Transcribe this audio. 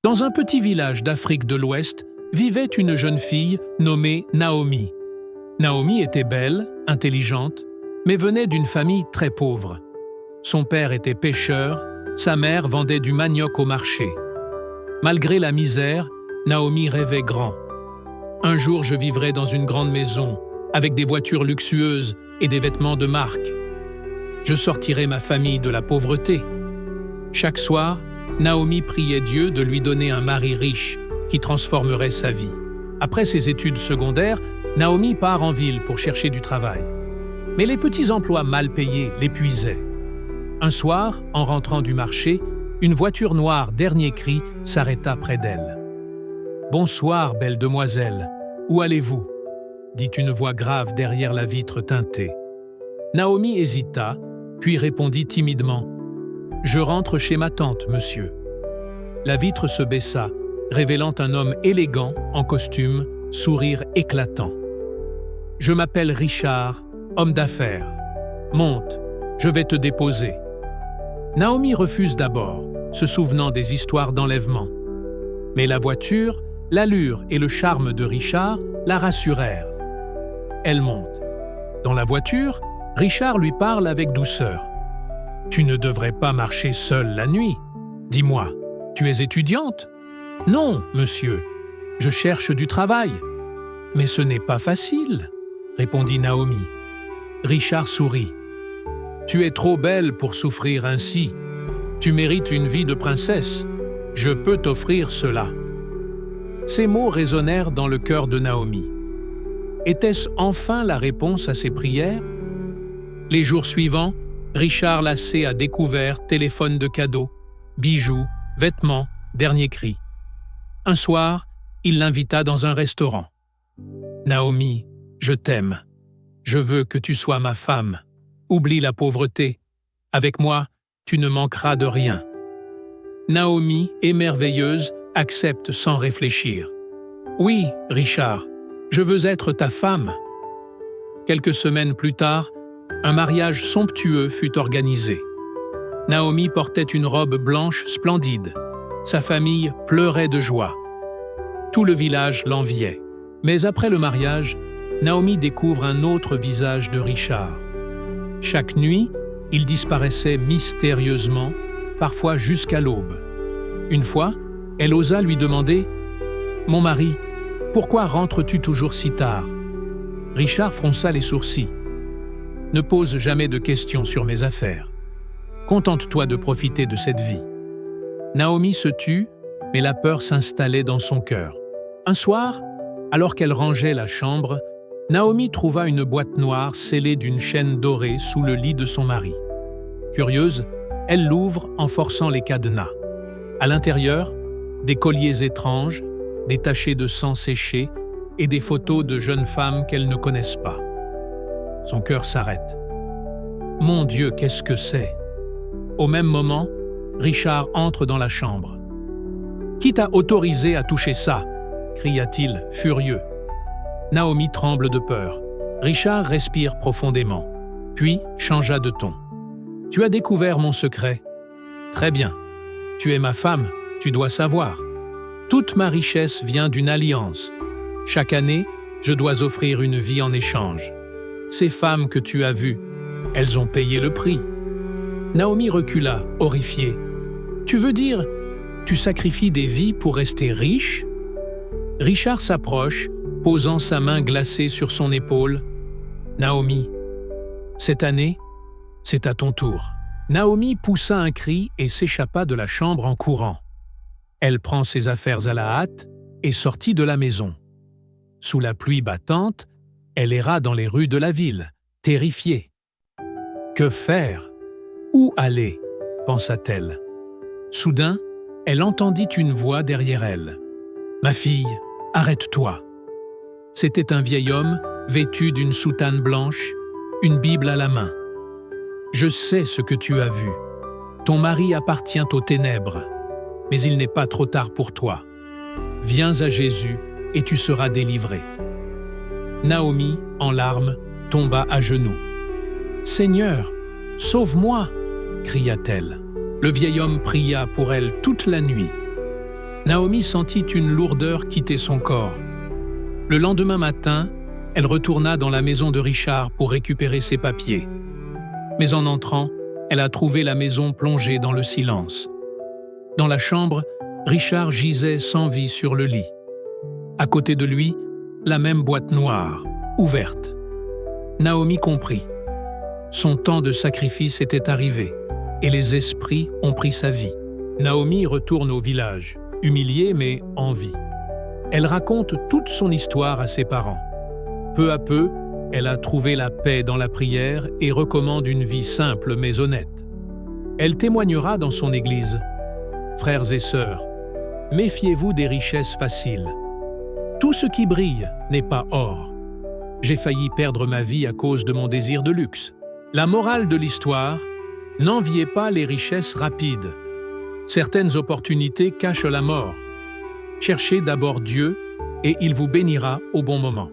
Dans un petit village d'Afrique de l'Ouest vivait une jeune fille nommée Naomi. Naomi était belle, intelligente, mais venait d'une famille très pauvre. Son père était pêcheur, sa mère vendait du manioc au marché. Malgré la misère, Naomi rêvait grand. Un jour, je vivrai dans une grande maison, avec des voitures luxueuses et des vêtements de marque. Je sortirai ma famille de la pauvreté. Chaque soir, Naomi priait Dieu de lui donner un mari riche qui transformerait sa vie. Après ses études secondaires, Naomi part en ville pour chercher du travail. Mais les petits emplois mal payés l'épuisaient. Un soir, en rentrant du marché, une voiture noire dernier cri s'arrêta près d'elle. « Bonsoir, belle demoiselle, où allez-vous » dit une voix grave derrière la vitre teintée. Naomi hésita, puis répondit timidement « Je rentre chez ma tante, monsieur. » La vitre se baissa, révélant un homme élégant, en costume, sourire éclatant. « Je m'appelle Richard, homme d'affaires. Monte, je vais te déposer. » Naomi refuse d'abord, se souvenant des histoires d'enlèvement. Mais la voiture, l'allure et le charme de Richard la rassurèrent. Elle monte. Dans la voiture, Richard lui parle avec douceur. « Tu ne devrais pas marcher seule la nuit. Dis-moi, tu es étudiante ?»« Non, monsieur, je cherche du travail. »« Mais ce n'est pas facile, » répondit Naomi. Richard sourit. « Tu es trop belle pour souffrir ainsi. Tu mérites une vie de princesse. Je peux t'offrir cela. » Ces mots résonnèrent dans le cœur de Naomi. Était-ce enfin la réponse à ses prières? Les jours suivants, Richard lassé à découvert téléphone de cadeaux, bijoux, vêtements, dernier cri. Un soir, il l'invita dans un restaurant. « Naomi, je t'aime. Je veux que tu sois ma femme. Oublie la pauvreté. Avec moi, tu ne manqueras de rien. » Naomi, émerveilleuse, accepte sans réfléchir. « Oui, Richard, je veux être ta femme. » Quelques semaines plus tard, un mariage somptueux fut organisé. Naomi portait une robe blanche splendide. Sa famille pleurait de joie. Tout le village l'enviait. Mais après le mariage, Naomi découvre un autre visage de Richard. Chaque nuit, il disparaissait mystérieusement, parfois jusqu'à l'aube. Une fois, elle osa lui demander « Mon mari, pourquoi rentres-tu toujours si tard ?» Richard fronça les sourcils. « Ne pose jamais de questions sur mes affaires. Contente-toi de profiter de cette vie. » Naomi se tut, mais la peur s'installait dans son cœur. Un soir, alors qu'elle rangeait la chambre, Naomi trouva une boîte noire scellée d'une chaîne dorée sous le lit de son mari. Curieuse, elle l'ouvre en forçant les cadenas. À l'intérieur, des colliers étranges, des tachés de sang séché et des photos de jeunes femmes qu'elle ne connaisse pas. Son cœur s'arrête. Mon Dieu, qu'est-ce que c'est? Au même moment, Richard entre dans la chambre. « Qui t'a autorisé à toucher ça ?» cria-t-il, furieux. Naomi tremble de peur. Richard respire profondément, puis changea de ton. « Tu as découvert mon secret. Très bien. Tu es ma femme, tu dois savoir. Toute ma richesse vient d'une alliance. Chaque année, je dois offrir une vie en échange. Ces femmes que tu as vues, elles ont payé le prix. » Naomi recula, horrifiée. « Tu veux dire, tu sacrifies des vies pour rester riche ?» Richard s'approche, posant sa main glacée sur son épaule. « Naomi, cette année, c'est à ton tour. » Naomi poussa un cri et s'échappa de la chambre en courant. Elle prend ses affaires à la hâte et sortit de la maison. Sous la pluie battante, elle erra dans les rues de la ville, terrifiée. « Que faire? Où aller ?» pensa-t-elle. Soudain, elle entendit une voix derrière elle. « Ma fille, arrête-toi !» C'était un vieil homme vêtu d'une soutane blanche, une Bible à la main. « Je sais ce que tu as vu. Ton mari appartient aux ténèbres, mais il n'est pas trop tard pour toi. Viens à Jésus et tu seras délivré. » Naomi, en larmes, tomba à genoux. « Seigneur, sauve-moi !» cria-t-elle. Le vieil homme pria pour elle toute la nuit. Naomi sentit une lourdeur quitter son corps. Le lendemain matin, elle retourna dans la maison de Richard pour récupérer ses papiers. Mais en entrant, elle a trouvé la maison plongée dans le silence. Dans la chambre, Richard gisait sans vie sur le lit. À côté de lui, la même boîte noire, ouverte. Naomi comprit. Son temps de sacrifice était arrivé, et les esprits ont pris sa vie. Naomi retourne au village, humiliée mais en vie. Elle raconte toute son histoire à ses parents. Peu à peu, elle a trouvé la paix dans la prière et recommande une vie simple mais honnête. Elle témoignera dans son église. Frères et sœurs, méfiez-vous des richesses faciles. Tout ce qui brille n'est pas or. J'ai failli perdre ma vie à cause de mon désir de luxe. La morale de l'histoire, n'enviez pas les richesses rapides. Certaines opportunités cachent la mort. Cherchez d'abord Dieu et il vous bénira au bon moment.